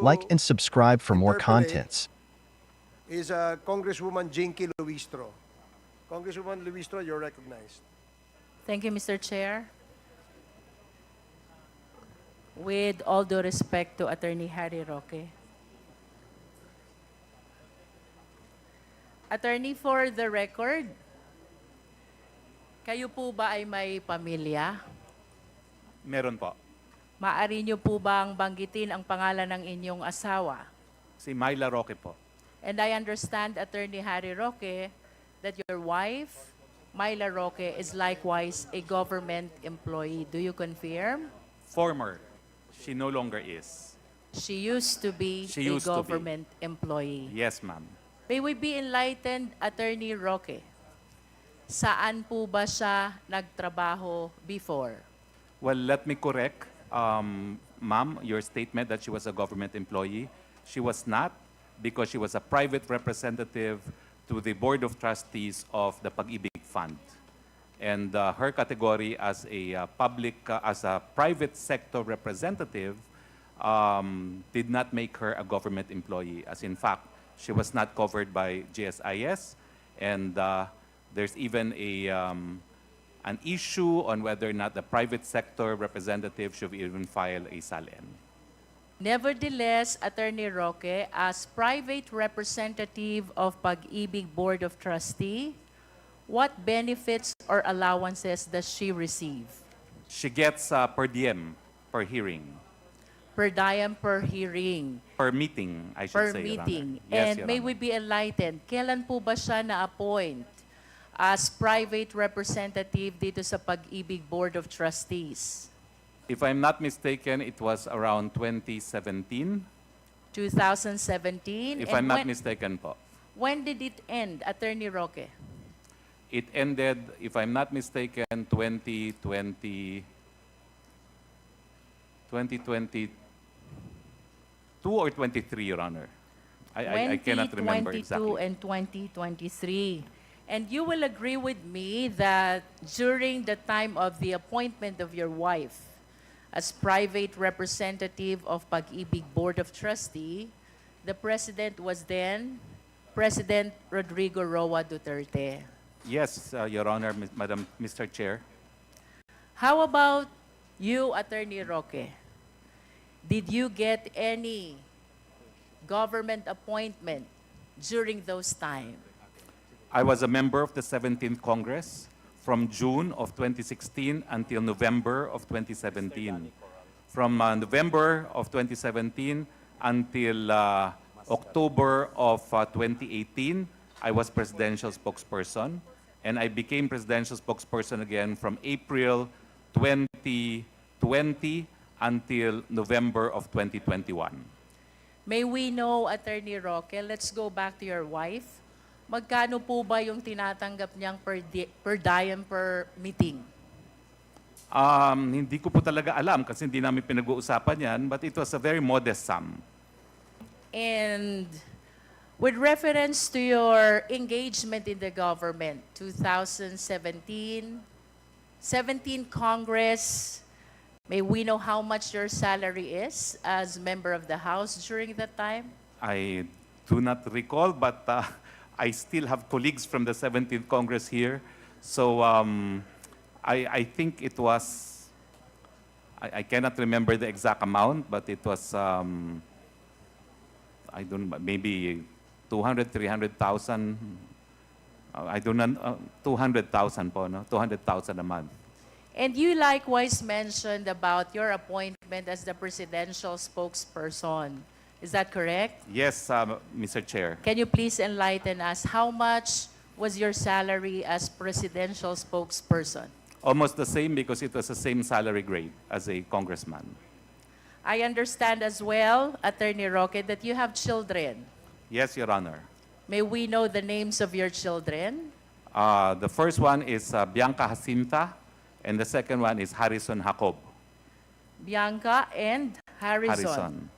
Like and subscribe for more interpolate contents. is Congresswoman Jinky Luistro. Congresswoman Luistro, you're recognized. Thank you, Mr. Chair. With all due respect to Attorney Harry Roque. Attorney, for the record, kayo po ba ay may pamilya? Meron po. Maari niyo po bang banggitin ang pangalan ng inyong asawa? Si Myla Roque po. And I understand, Attorney Harry Roque, that your wife, Myla Roque, is likewise a government employee. Do you confirm? Former. She no longer is. She used to be She a used to be. government employee. Yes, ma'am. May we be enlightened, Attorney Roque? Saan po ba siya nagtrabaho before? Well, let me correct, ma'am, your statement that she was a government employee. She was not, because she was a private representative to the Board of Trustees of the Pag-ibig Fund. And her category as a as a private sector representative did not make her a government employee. As in fact, she was not covered by GSIS, and there's even an issue on whether or not the private sector representative should even file a SALN. Nevertheless, Attorney Roque, as private representative of Pag-ibig Board of Trustee, what benefits or allowances does she receive? She gets per diem, per hearing, Per diem per hearing, per meeting, I should per say, Your Honor. meeting. Yes, And Your may Honor. we be enlightened, kailan po ba siya na-appoint as private representative dito sa Pag-ibig Board of Trustees? If I'm not mistaken, it was around 2017. 2017? If And I'm not mistaken po. when did it end, Attorney Roque? It ended, if I'm not mistaken, 2022 or 23, Your Honor. I cannot remember 2022 exactly. and 2023. And you will agree with me that during the time of the appointment of your wife as private representative of Pag-ibig Board of Trustee, the president was then President Rodrigo Roa Duterte. Yes, Your Honor, Madam, Mr. Chair. How about you, Attorney Roque? Did you get any government appointment during those times? I was a member of the 17th Congress from June of 2016 until November of 2017. From November of 2017 until October of 2018, I was presidential spokesperson, and I became presidential spokesperson again from April 2020 until November of 2021. May we know, Attorney Roque, let's go back to your wife. Magkano po ba yung tinatanggap niyang per diem per meeting? Hindi ko po talaga alam kasi hindi namin pinag-uusapan yan, but it was a very modest sum. And with reference to your engagement in the government, 2017, 17 Congress, may we know how much your salary is as member of the House during that time? I do not recall, but I still have colleagues from the 17th Congress here. So I think it was, I cannot remember the exact amount, but it was, I don't know, maybe 200, 300,000. I don't know, 200,000 po, no? 200,000 a month. And you likewise mentioned about your appointment as the presidential spokesperson. Is that correct? Yes, Mr. Chair. Can you please enlighten us, how much was your salary as presidential spokesperson? Almost the same because it was the same salary grade as a congressman. I understand as well, Attorney Roque, that you have children. Yes, Your Honor. May we know the names of your children? The first one is Bianca Jacinta, and the second one is Harrison Jacob. Bianca and Harrison.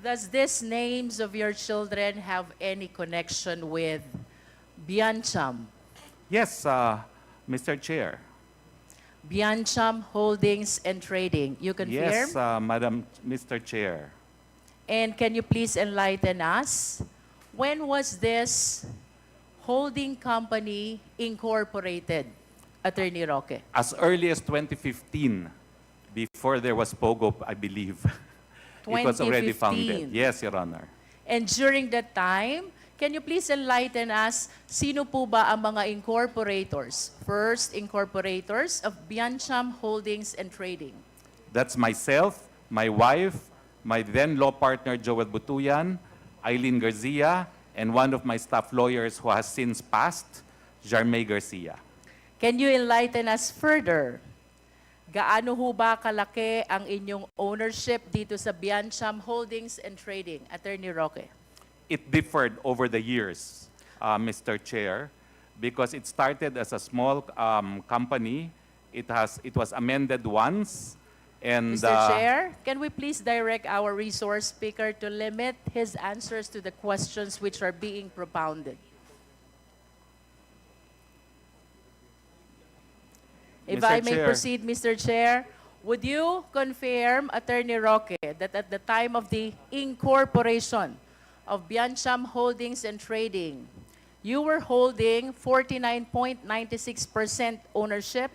Does these names of your children have any connection with Biancham? Yes, Mr. Chair. Biancham Holdings and Trading. You confirm? Yes, Madam Mr. Chair. And can you please enlighten us? When was this holding company incorporated, Attorney Roque? As early as 2015, before there was Pogo, I believe, it was already 2015. founded. Yes, Your Honor. And during that time, can you please enlighten us, sino po ba ang mga incorporators, first incorporators of Biancham Holdings and Trading? That's myself, my wife, my then law partner Joel Butuyan, Eileen Garcia, and one of my staff lawyers who has since passed, Jarmay Garcia. Can you enlighten us further? Gaano ho ba kalaki ang inyong ownership dito sa Biancham Holdings and Trading, Attorney Roque? It differed over the years, Mr. Chair, because it started as a small company. It was amended once, and Mr. Chair, can we please direct our resource speaker to limit his answers to the questions which are being propounded? If Mr. I may Chair. proceed, Mr. Chair, would you confirm, Attorney Roque, that at the time of the incorporation of Biancham Holdings and Trading, you were holding 49.96% ownership,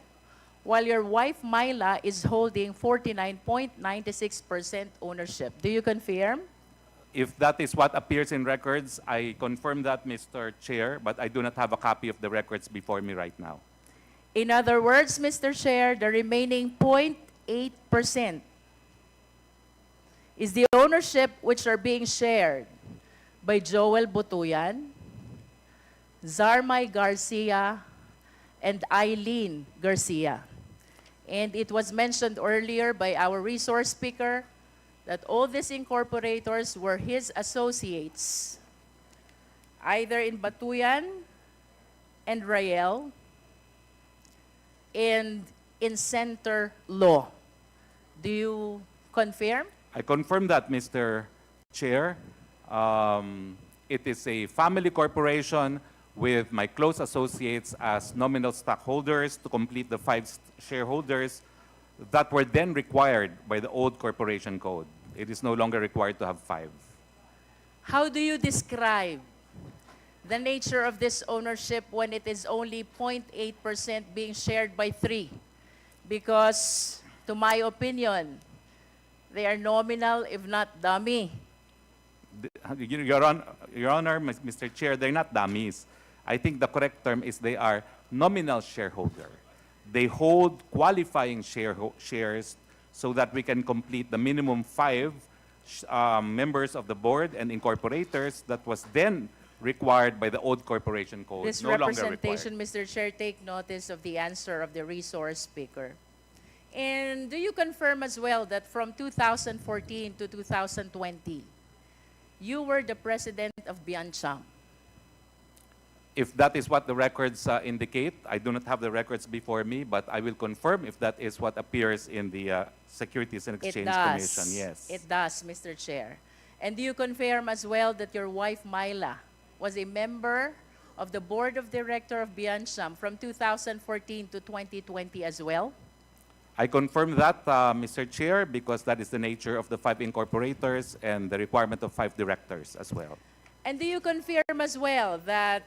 while your wife, Myla, is holding 49.96% ownership. Do you confirm? if that is what appears in records, I confirm that, Mr. Chair, but I do not have a copy of the records before me right now. In other words, Mr. Chair, the remaining 0.8% is the ownership which are being shared by Joel Butuyan, Zarmay Garcia, and Eileen Garcia. And it was mentioned earlier by our resource speaker that all these incorporators were his associates, either in Batuyan and Rael, and in Center Law. Do you confirm? I confirm that, Mr. Chair. It is a family corporation with my close associates as nominal stockholders to complete the 5 shareholders that were then required by the old corporation code. It is no longer required to have 5. How do you describe the nature of this ownership when it is only 0.8% being shared by 3? Because, to my opinion, they are nominal, if not dummy. Your Honor, Mr. Chair, they're not dummies. I think the correct term is they are nominal shareholder. They hold qualifying shares so that we can complete the minimum 5 members of the board and incorporators that was then required by the old corporation code. This no longer representation, required. Mr. Chair, take notice of the answer of the resource speaker. And do you confirm as well that from 2014 to 2020, you were the president of Biancham? If that is what the records indicate, I do not have the records before me, but I will confirm if that is what appears in the Securities and Exchange Commission. Yes. It does, Mr. Chair. And do you confirm as well that your wife, Myla, was a member of the board of director of Biancham from 2014 to 2020 as well? I confirm that, Mr. Chair, because that is the nature of the 5 incorporators and the requirement of 5 directors as well. And do you confirm as well that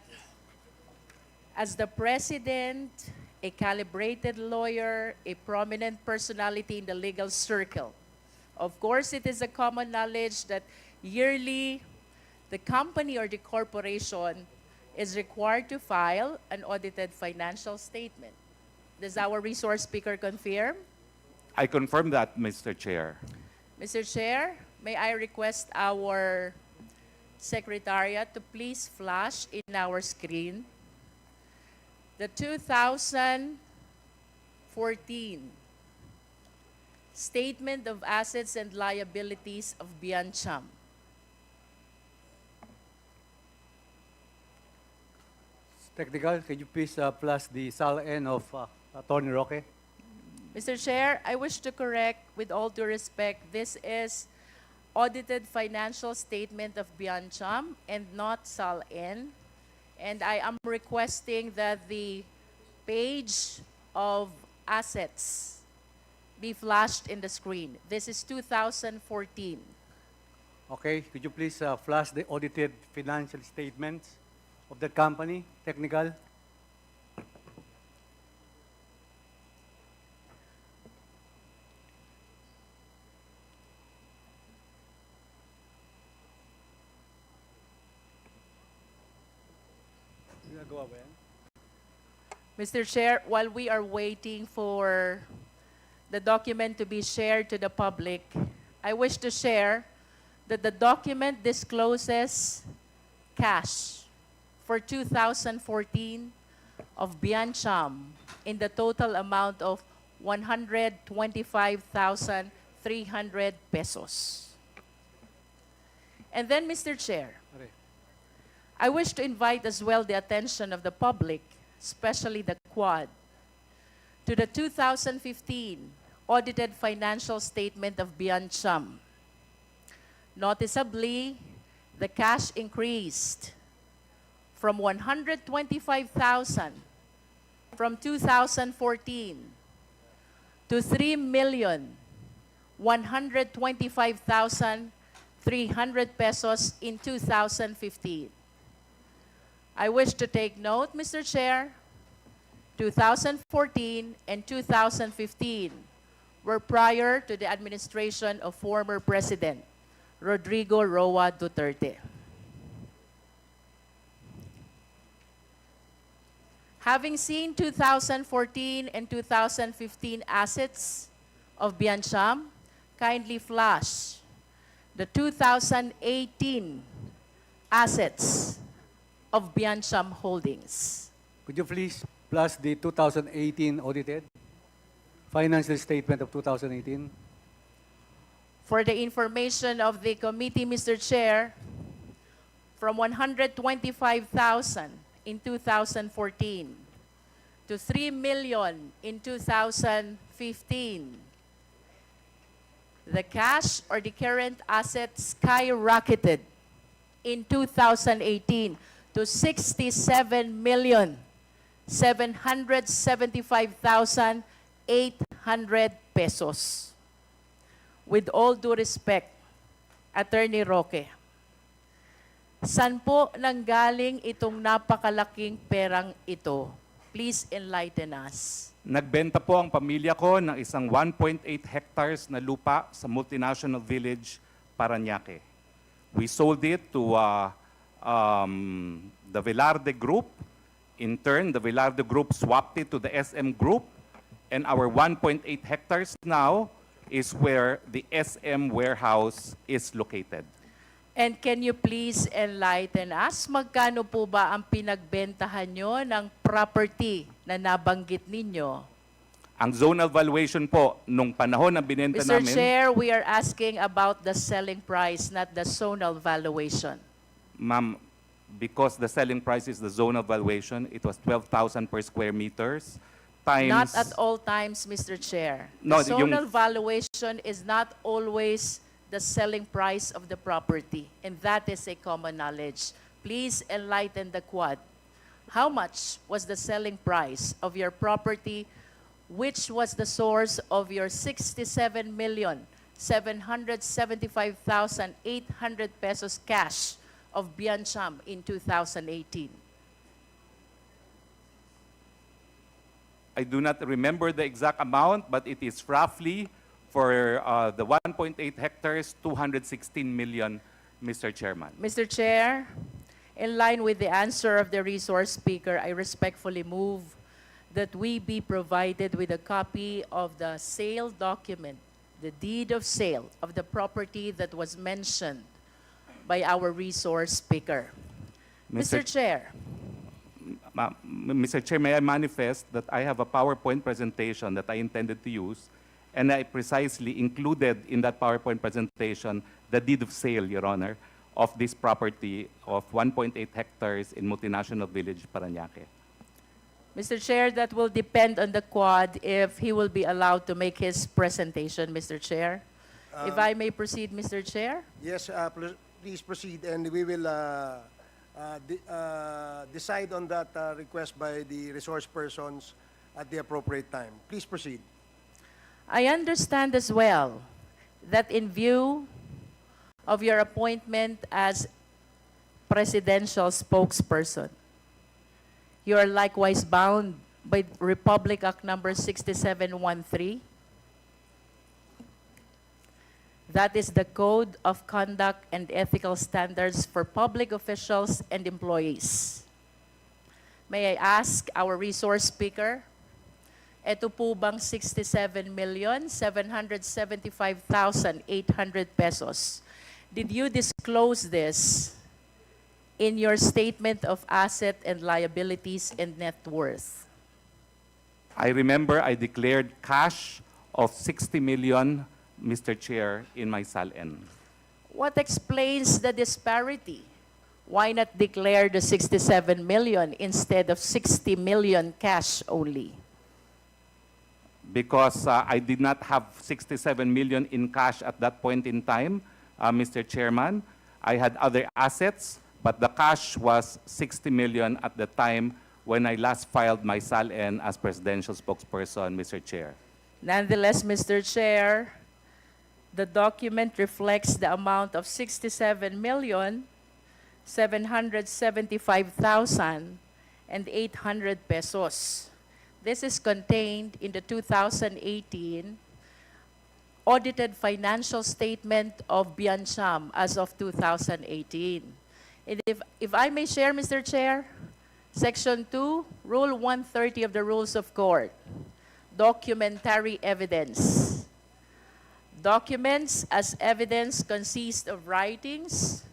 as the president, a calibrated lawyer, a prominent personality in the legal circle, of course, it is a common knowledge that yearly the company or the corporation is required to file an audited financial statement. Does our resource speaker confirm? I confirm that, Mr. Chair. Mr. Chair, may I request our Secretariat to please flash in our screen the 2014 Statement of Assets and Liabilities of Biancham. Technical, can you please flash the SAL-N of Attorney Roque? Mr. Chair, I wish to correct, with all due respect, this is audited financial statement of Biancham and not SAL-N. And I am requesting that the page of assets be flashed in the screen. This is 2014. Okay, could you please flash the audited financial statements of that company, technical? Ginagawa ba yan? Mr. Chair, while we are waiting for the document to be shared to the public, I wish to share that the document discloses cash for 2014 of Biancham in the total amount of 125,300 pesos. And then, Mr. Chair, Pare. I wish to invite as well the attention of the public, especially the Quad, to the 2015 audited financial statement of Biancham. Noticeably, the cash increased from 125,000 from 2014 to 3,125,300 pesos in 2015. I wish to take note, Mr. Chair, 2014 and 2015 were prior to the administration of former President Rodrigo Roa Duterte. Having seen 2014 and 2015 assets of Biancham, kindly flash the 2018 assets of Biancham Holdings. Could you please flash the 2018 audited financial statement of 2018? For the information of the committee, Mr. Chair, from 125,000 in 2014 to 3 million in 2015, the cash or the current assets skyrocketed in 2018 to 67,775,800 pesos. With all due respect, Attorney Roque, saan po nanggaling itong napakalaking perang ito? Please enlighten us. Nagbenta po ang pamilya ko ng isang 1.8 hectares na lupa sa multinational village, Parañaque. We sold it to the Velarde Group. In turn, the Velarde Group swapped it to the SM Group. And our 1.8 hectares now is where the SM warehouse is located. And can you please enlighten us? Magkano po ba ang pinagbentahan nyo ng property na nabanggit ninyo? Ang zonal valuation po, nung panahon na binenta Mr. namin, Chair, we are asking about the selling price, not the zonal valuation. ma'am, because the selling price is the zonal valuation, it was 12,000 per square meters times... Not at all times, Mr. Chair. No, The yung- zonal valuation is not always the selling price of the property, and that is a common knowledge. Please enlighten the Quad. How much was the selling price of your property, which was the source of your 67,775,800 pesos cash of Biancham in 2018? I do not remember the exact amount, but it is roughly for the 1.8 hectares, 216 million, Mr. Chairman. Mr. Chair, in line with the answer of the resource speaker, I respectfully move that we be provided with a copy of the sale document, the deed of sale of the property that was mentioned by our resource speaker. Mr. Chair, Mr. Chair, may I manifest that I have a PowerPoint presentation that I intended to use, and I precisely included in that PowerPoint presentation the deed of sale, Your Honor, of this property of 1.8 hectares in multinational village, Parañaque. Mr. Chair, that will depend on the Quad if he will be allowed to make his presentation, Mr. Chair. If I may proceed, Mr. Chair? Yes, please proceed, and we will decide on that request by the resource persons at the appropriate time. Please proceed. I understand as well that in view of your appointment as presidential spokesperson, you are likewise bound by Republic Act number 6713. That is the Code of Conduct and Ethical Standards for Public Officials and Employees. May I ask our resource speaker, ito po bang 67,775,800 pesos? Did you disclose this in your statement of asset and liabilities and net worth? I remember I declared cash of 60 million, Mr. Chair, in my SALN. What explains the disparity? Why not declare the 67 million instead of 60 million cash only? Because I did not have 67 million in cash at that point in time, Mr. Chairman. I had other assets, but the cash was 60 million at the time when I last filed my SALN as presidential spokesperson, Mr. Chair. Nonetheless, Mr. Chair, the document reflects the amount of 67,775,800 pesos. This is contained in the 2018 audited financial statement of Biancham as of 2018. And if I may share, Mr. Chair, Section 2, Rule 130 of the Rules of Court, documentary evidence. Documents as evidence consist of writings,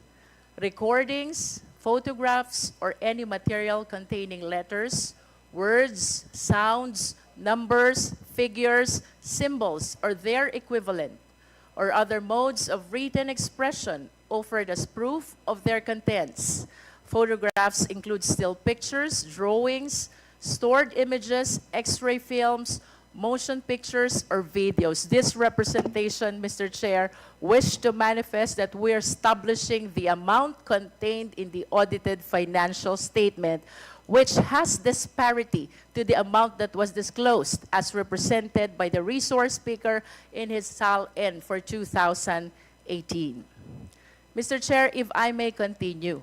recordings, photographs, or any material containing letters, words, sounds, numbers, figures, symbols, or their equivalent, or other modes of written expression offered as proof of their contents. Photographs include still pictures, drawings, stored images, X-ray films, motion pictures, or videos. This representation, Mr. Chair, wish to manifest that we are establishing the amount contained in the audited financial statement, which has disparity to the amount that was disclosed as represented by the resource speaker in his SALN for 2018. Mr. Chair, if I may continue.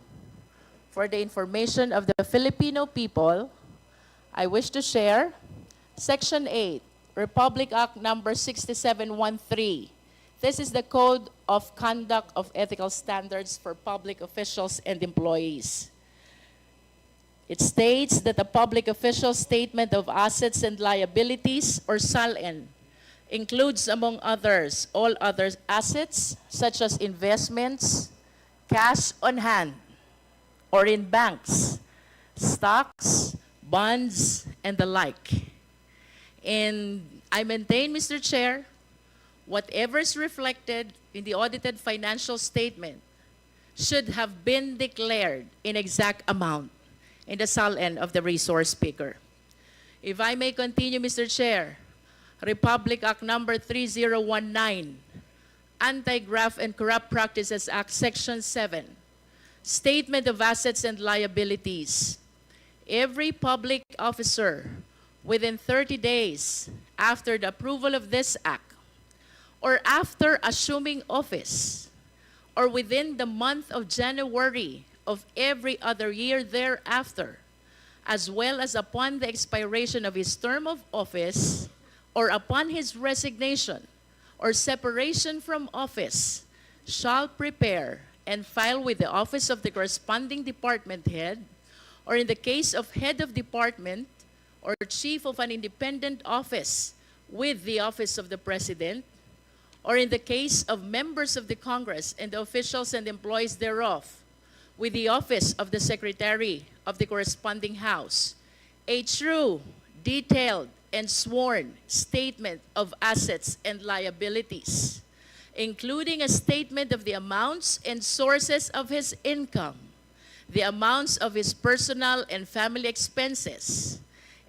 For the information of the Filipino people, I wish to share Section 8, Republic Act number 6713. This is the Code of Conduct of Ethical Standards for Public Officials and Employees. It states that a public official statement of assets and liabilities, or SALN, includes, among others, all other assets such as investments, cash on hand, or in banks, stocks, bonds, and the like. And I maintain, Mr. Chair, whatever is reflected in the audited financial statement should have been declared in exact amount in the SALN of the resource speaker. If I may continue, Mr. Chair, Republic Act number 3019, Anti-Graft and Corrupt Practices Act, Section 7, Statement of Assets and Liabilities. Every public officer within 30 days after the approval of this act, or after assuming office, or within the month of January of every other year thereafter, as well as upon the expiration of his term of office, or upon his resignation or separation from office, shall prepare and file with the office of the corresponding department head, or in the case of head of department or chief of an independent office, with the office of the president, or in the case of members of the Congress and the officials and employees thereof, with the office of the secretary of the corresponding house, a true, detailed, and sworn statement of assets and liabilities, including a statement of the amounts and sources of his income, the amounts of his personal and family expenses,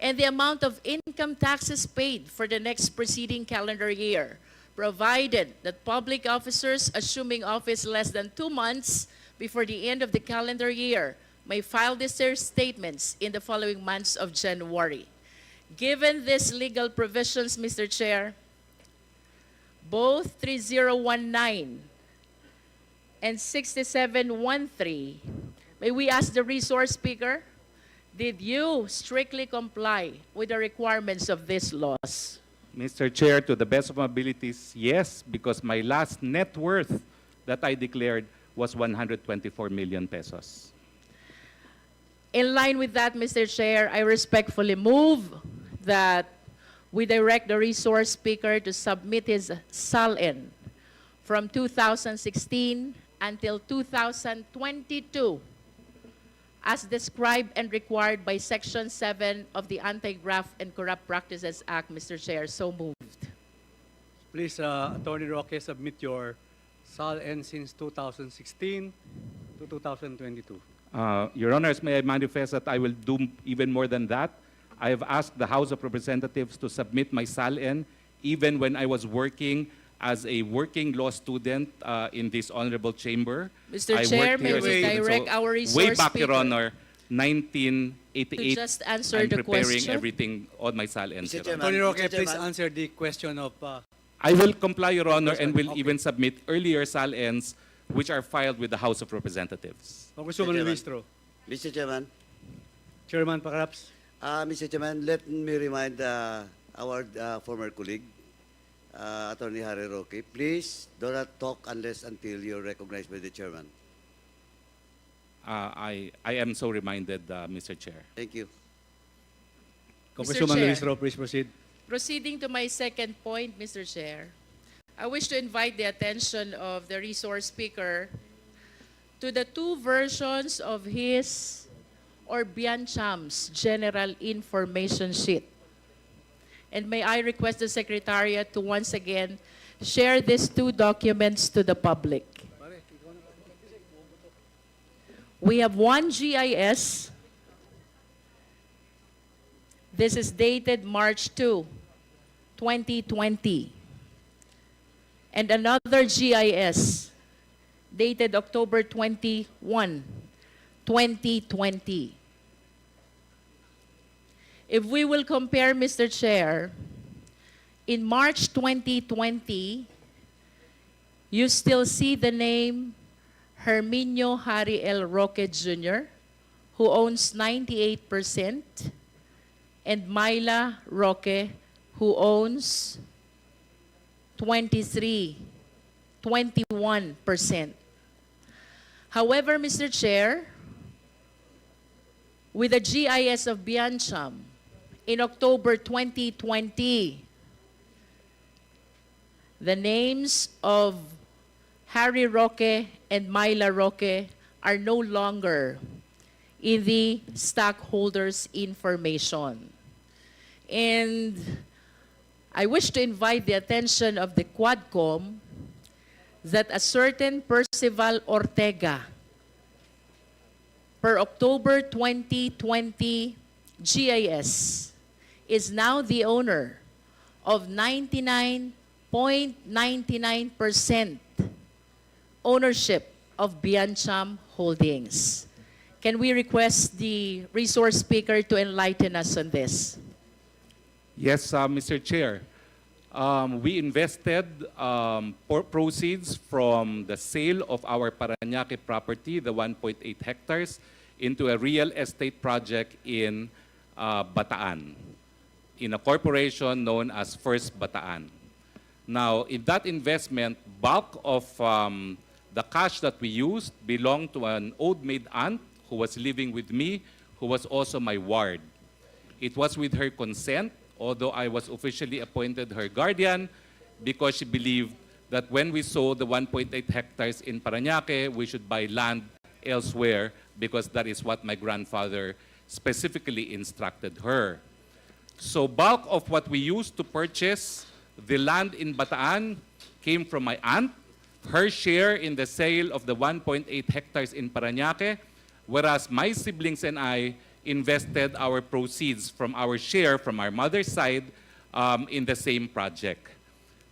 and the amount of income taxes paid for the next preceding calendar year, provided that public officers assuming office less than 2 months before the end of the calendar year may file these statements in the following months of January. Given these legal provisions, Mr. Chair, both 3019 and 6713, may we ask the resource speaker, did you strictly comply with the requirements of these laws? Mr. Chair, to the best of my abilities, yes, because my last net worth that I declared was 124 million pesos. In line with that, Mr. Chair, I respectfully move that we direct the resource speaker to submit his SALN from 2016 until 2022 as described and required by Section 7 of the Anti-Graft and Corrupt Practices Act, Mr. Chair. So moved. Please, Attorney Roque, submit your SALN since 2016 to 2022. Your Honors, may I manifest that I will do even more than that. I have asked the House of Representatives to submit my SALN even when I was working as a working law student in this honorable chamber. Mr. I Chair, worked may here as a we student. direct So our way resource back, Your speaker Honor, 1988, to just answer I'm the preparing question? everything, all my SALNs, Mr. Your Chairman. Honor. Attorney Roque, Mr. please Chairman. answer the question of I will comply, Your Honor, and will Okay. even submit earlier SALNs which are filed with the House of Representatives. Congresswoman Chairman. Luistro. Mr. Chairman, Chairman, perhaps. Mr. Chairman, let me remind our former colleague, Attorney Harry Roque, please do not talk unless until you're recognized by the chairman. I am so reminded, Mr. Chair. Thank you. Congresswoman Chair. Luistro, please proceed. Proceeding to my second point, Mr. Chair, I wish to invite the attention of the resource speaker to the two versions of his or Biancham's general information sheet. And may I request the Secretariat to once again share these two documents to the public. We have one GIS. This is dated March 2, 2020. And another GIS dated October 21, 2020. If we will compare, Mr. Chair, in March 2020, you still see the name Herminio Harry L. Roque Jr., who owns 98%, and Myla Roque, who owns 21%. However, Mr. Chair, with the GIS of Biancham in October 2020, the names of Harry Roque and Myla Roque are no longer in the stockholders' information. And I wish to invite the attention of the Quadcom that a certain Percival Ortega, per October 2020 GIS, is now the owner of 99.99% ownership of Biancham Holdings. Can we request the resource speaker to enlighten us on this? Yes, Mr. Chair. We invested proceeds from the sale of our Parañaque property, the 1.8 hectares, into a real estate project in Bataan, in a corporation known as First Bataan. Now, in that investment, bulk of the cash that we used belonged to an old maid aunt who was living with me, who was also my ward. It was with her consent, although I was officially appointed her guardian, because she believed that when we sold the 1.8 hectares in Parañaque, we should buy land elsewhere, because that is what my grandfather specifically instructed her. So bulk of what we used to purchase the land in Bataan came from my aunt, her share in the sale of the 1.8 hectares in Parañaque, whereas my siblings and I invested our proceeds from our share from our mother's side in the same project.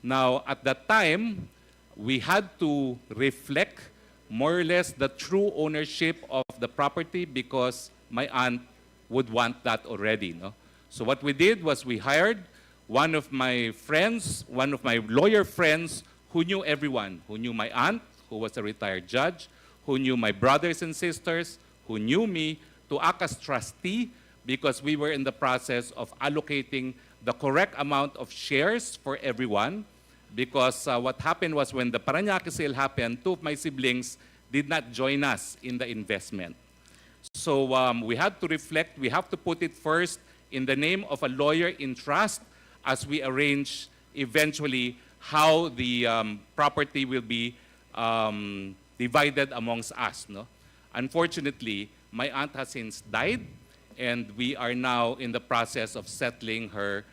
Now, at that time, we had to reflect more or less the true ownership of the property because my aunt would want that already. No? So what we did was we hired one of my friends, one of my lawyer friends who knew everyone, who knew my aunt, who was a retired judge, who knew my brothers and sisters, who knew me, to act as trustee because we were in the process of allocating the correct amount of shares for everyone. Because what happened was when the Parañaque sale happened, two of my siblings did not join us in the investment. So we had to reflect, we have to put it first in the name of a lawyer in trust as we arrange eventually how the property will be divided amongst us. No? Unfortunately, my aunt has since died, and we are now in the process of settling her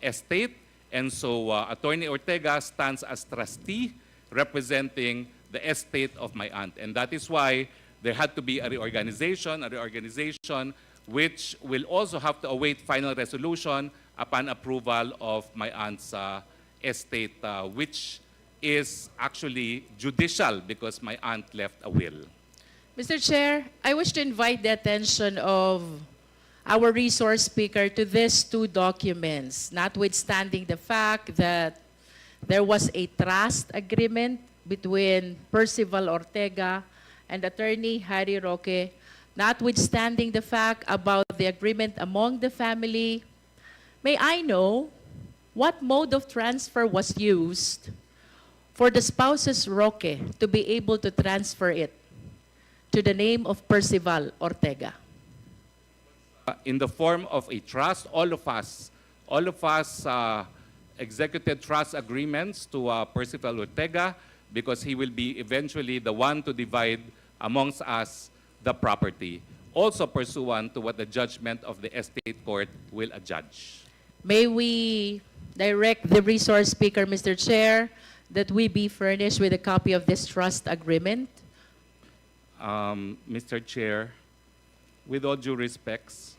estate. And so Attorney Ortega stands as trustee representing the estate of my aunt. And that is why there had to be a reorganization which will also have to await final resolution upon approval of my aunt's estate, which is actually judicial because my aunt left a will. Mr. Chair, I wish to invite the attention of our resource speaker to these two documents, notwithstanding the fact that there was a trust agreement between Percival Ortega and Attorney Harry Roque, notwithstanding the fact about the agreement among the family. May I know what mode of transfer was used for the spouses Roque to be able to transfer it to the name of Percival Ortega? In the form of a trust, all of us executed trust agreements to Percival Ortega because he will be eventually the one to divide amongst us the property, also pursuant to what the judgment of the estate court will adjudge. May we direct the resource speaker, Mr. Chair, that we be furnished with a copy of this trust agreement? Mr. Chair, with all due respects,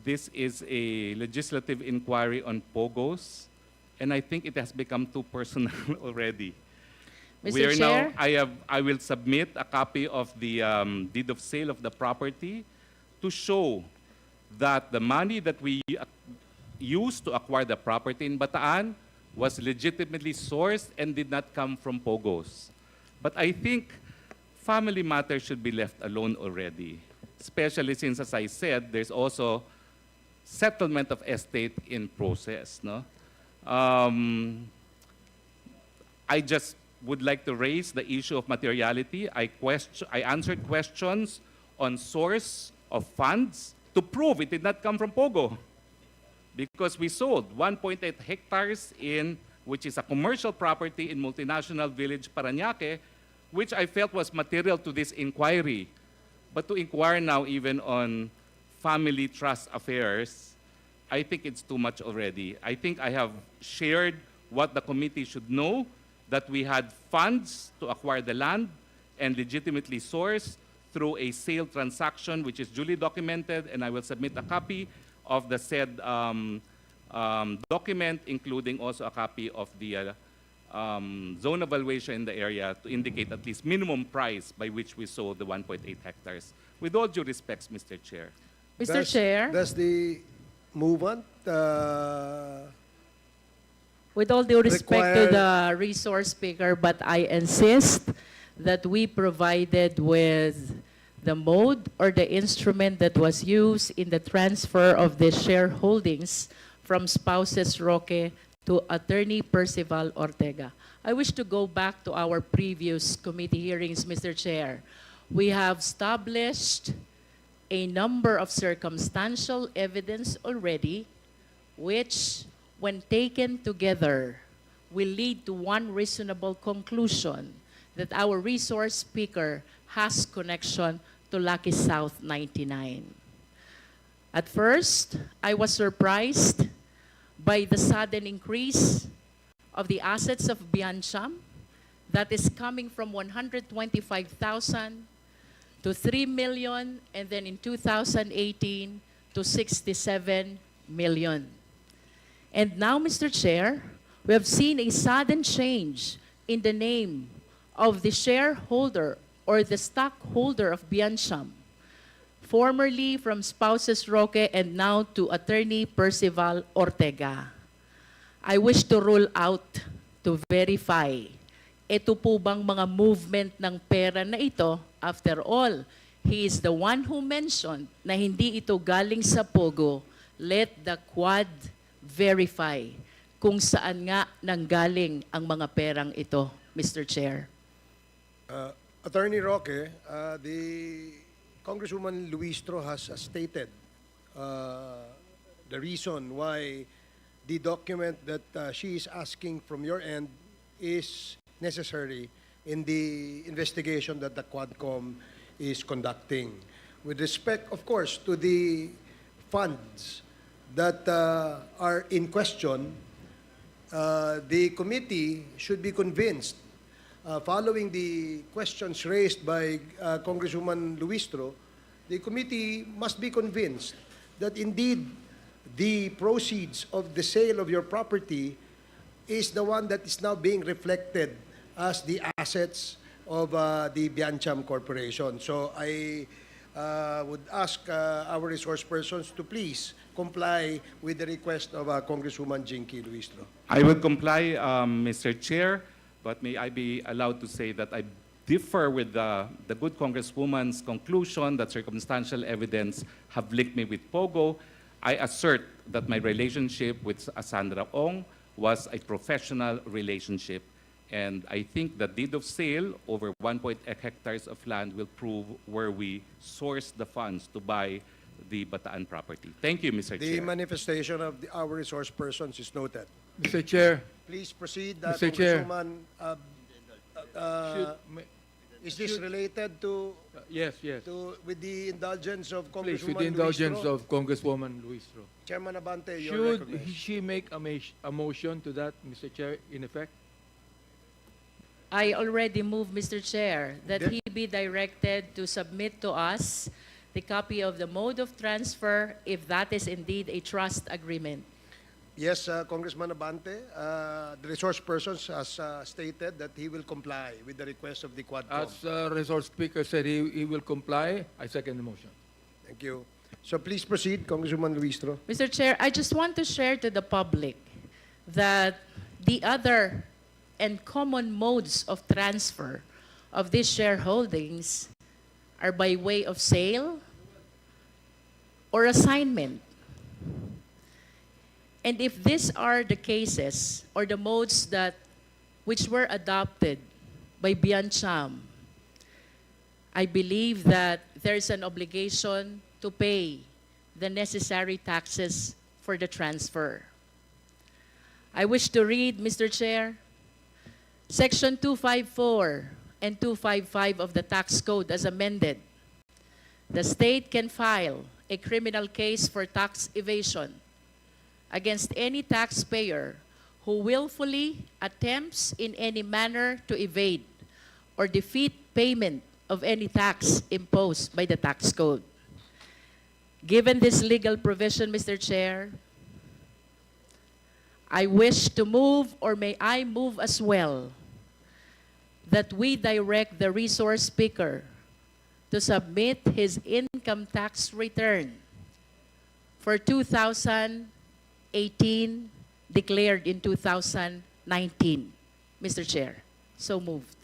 this is a legislative inquiry on POGOs, and I think it has become too personal already. Mr. Chair? I will submit a copy of the deed of sale of the property to show that the money that we used to acquire the property in Bataan was legitimately sourced and did not come from POGOs. But I think family matters should be left alone already, especially since, as I said, there's also settlement of estate in process. No? I just would like to raise the issue of materiality. I answered questions on source of funds to prove it did not come from POGO, because we sold 1.8 hectares which is a commercial property in multinational village Parañaque, which I felt was material to this inquiry. But to inquire now even on family trust affairs, I think it's too much already. I think I have shared what the committee should know, that we had funds to acquire the land and legitimately sourced through a sale transaction which is duly documented, and I will submit a copy of the said document, including also a copy of the zone evaluation in the area to indicate at least minimum price by which we sold the 1.8 hectares. With all due respects, Mr. Chair. Mr. Chair? Does the movement With all due respect to require- the resource speaker, but I insist that we provided with the mode or the instrument that was used in the transfer of the shareholdings from spouses Roque to Attorney Percival Ortega. I wish to go back to our previous committee hearings, Mr. Chair. We have established a number of circumstantial evidence already, which, when taken together, will lead to one reasonable conclusion, that our resource speaker has connection to Lucky South 99. At first, I was surprised by the sudden increase of the assets of Biancham that is coming from 125,000 to 3 million, and then in 2018 to 67 million. And now, Mr. Chair, we have seen a sudden change in the name of the shareholder or the stockholder of Biancham formerly from spouses Roque and now to Attorney Percival Ortega. I wish to rule out, to verify, ito po bang mga movement ng pera na ito, after all, he is the one who mentioned na hindi ito galing sa Pogo. Let the Quad verify kung saan nga nanggaling ang mga perang ito, Mr. Chair. Attorney Roque, the Congresswoman Luistro has stated the reason why the document that she is asking from your end is necessary in the investigation that the Quadcom is conducting. With respect, of course, to the funds that are in question, the committee should be convinced, following the questions raised by Congresswoman Luistro, the committee must be convinced that indeed the proceeds of the sale of your property is the one that is now being reflected as the assets of the Biancham Corporation. So I would ask our resource persons to please comply with the request of Congresswoman Jinky Luistro. I will comply, Mr. Chair, but may I be allowed to say that I differ with the good Congresswoman's conclusion that circumstantial evidence have linked me with Pogo. I assert that my relationship with Sandra Ong was a professional relationship, and I think the deed of sale over 1.8 hectares of land will prove where we sourced the funds to buy the Bataan property. Thank you, Mr. The Chair. manifestation of our resource persons is noted. Mr. Chair, Please proceed, Mr. Chair. Congresswoman. should, ma- Is this related to yes, yes. with the indulgence of Please, Congresswoman with the indulgence Luistro? of Congresswoman Luistro. Chairman Abante, you're Should recognized. she make a motion to that, Mr. Chair, in effect? I already moved, Mr. Chair, that Then- he be directed to submit to us the copy of the mode of transfer if that is indeed a trust agreement. Yes, Congressman Abante, the resource persons has stated that he will comply with the request of the Quadcom. As resource speaker said, he will comply. I second the motion. Thank you. So please proceed, Congresswoman Luistro. Mr. Chair, I just want to share to the public that the other and common modes of transfer of these shareholdings are by way of sale or assignment. And if these are the cases or the modes that which were adopted by Biancham, I believe that there is an obligation to pay the necessary taxes for the transfer. I wish to read, Mr. Chair, Section 254 and 255 of the Tax Code as amended. The state can file a criminal case for tax evasion against any taxpayer who willfully attempts in any manner to evade or defeat payment of any tax imposed by the tax code. Given this legal provision, Mr. Chair, I wish to move, or may I move as well, that we direct the resource speaker to submit his income tax return for 2018 declared in 2019. Mr. Chair, so moved.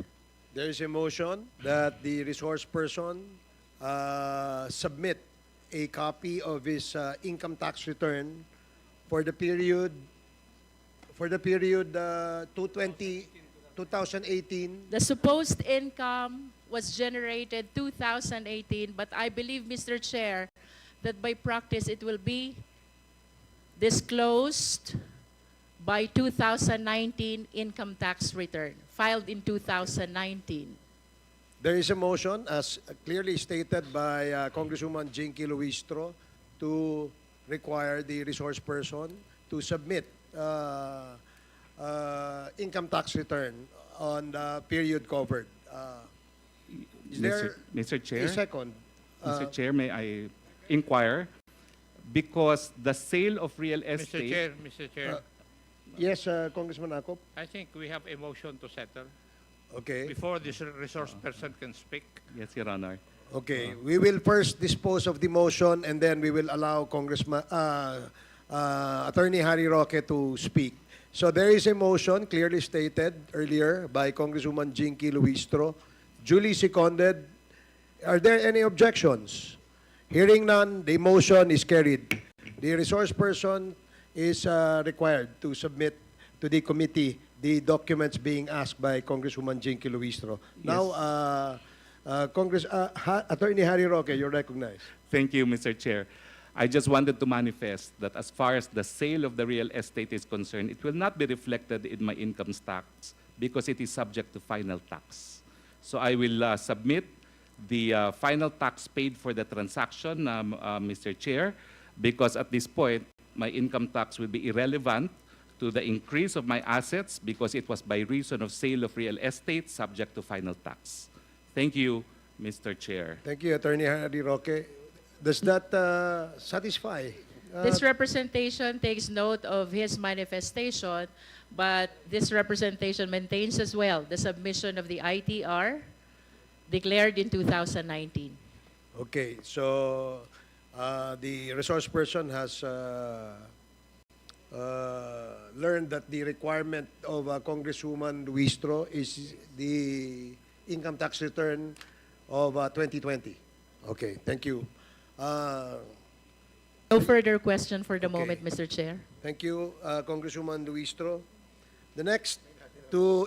There is a motion that the resource person submit a copy of his income tax return for the period 2018. The supposed income was generated 2018, but I believe, Mr. Chair, that by practice it will be disclosed by 2019 income tax return, filed in 2019. There is a motion, as clearly stated by Congresswoman Jinky Luistro, to require the resource person to submit income tax return on the period covered. Is there Mr. Chair? a second? Mr. Chair, may I inquire? Because the sale of real estate... Mr. Chair, Yes, Congressman Akop. I think we have a motion to settle Okay. before this resource person can speak. Yes, Your Honor. Okay, we will first dispose of the motion and then we will allow Attorney Harry Roque to speak. So there is a motion clearly stated earlier by Congresswoman Jinky Luistro, duly seconded. Are there any objections? Hearing none, the motion is carried. The resource person is required to submit to the committee the documents being asked by Congresswoman Jinky Luistro. Now, Attorney Harry Roque, you're recognized. Thank you, Mr. Chair. I just wanted to manifest that as far as the sale of the real estate is concerned, it will not be reflected in my income tax because it is subject to final tax. So I will submit the final tax paid for the transaction, Mr. Chair, because at this point, my income tax will be irrelevant to the increase of my assets because it was by reason of sale of real estate subject to final tax. Thank you, Mr. Chair. Thank you, Attorney Harry Roque. Does that satisfy? This representation takes note of his manifestation, but this representation maintains as well the submission of the ITR declared in 2019. Okay, so the resource person has learned that the requirement of Congresswoman Luistro is the income tax return of 2020. Okay, thank you. No further question for the Okay. moment, Mr. Chair. Thank you, Congresswoman Luistro. The next to